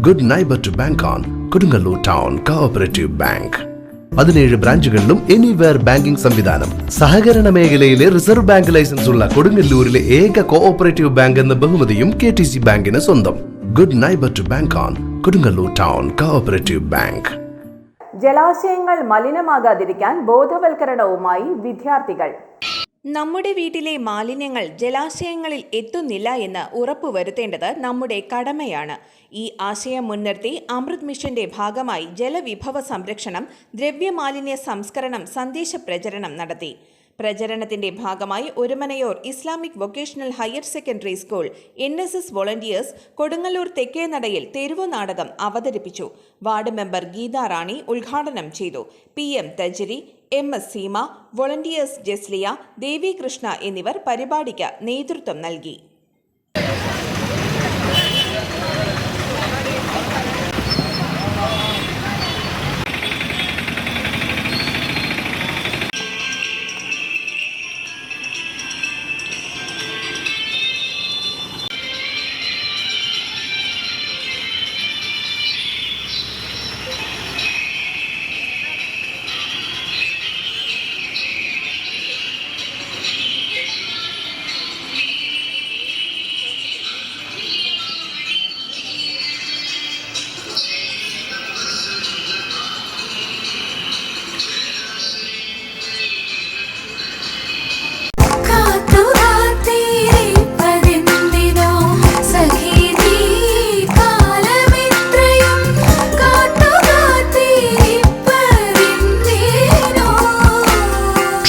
Good neighbour to bank on Kodungallur town cooperative bank. 17 ബ്രാഞ്ചുകളിലും anywhere banking സംവിധാനം. സഹകരണ മേഖലയിലെ റിസർവ് ബാങ്ക് ലൈസൻസ് ഉള്ള കൊടുങ്ങല്ലൂരിലെ ഏക കോഓപ്പറേറ്റീവ് ബാങ്ക് എന്ന ബഹുമതിയും KTC ബാങ്കിന് സ്വന്തം. Good neighbour to bank on Kodungallur town cooperative bank. ജലാശയങ്ങൾ മലിനമാകാതിരിക്കാൻ ബോധവൽക്കരണവുമായി വിദ്യാർത്ഥികൾ. നമ്മുടെ വീട്ടിലെ മാലിന്യങ്ങൾ ജലാശയങ്ങളിൽ എത്തുന്നില്ല എന്ന് ഉറപ്പുവരുത്തേണ്ടത് നമ്മുടെ കടമയാണ്. ഈ ആശയം മുൻനിർത്തി അമൃത് മിഷന്റെ ഭാഗമായി ജലവിഭവ സംരക്ഷണം, ദ്രവ്യമാലിന്യ സംസ്കരണം സന്ദേശ പ്രചരണം നടത്തി. പ്രചരണത്തിന്റെ ഭാഗമായി Orumanayur Islamic vocational higher secondary school NSS volunteers Kodungallur തെക്കേനടയിൽ തെരുവു നാടകം അവതരിപ്പിച്ചു. വാർഡ് മെമ്പർ ഗീതാ റാണി ഉദ്ഘാടനം ചെയ്തു. PM തജരി, MS Seema, volunteers Jasliya, ദേവി കൃഷ്ണ എന്നിവർ പരിപാടിക്ക് നേതൃത്വം നൽകി.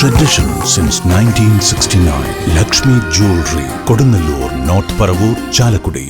Tradition since 1969. Lakshmi Jewelry, Kodunallur, North Paravur, Chalakudi.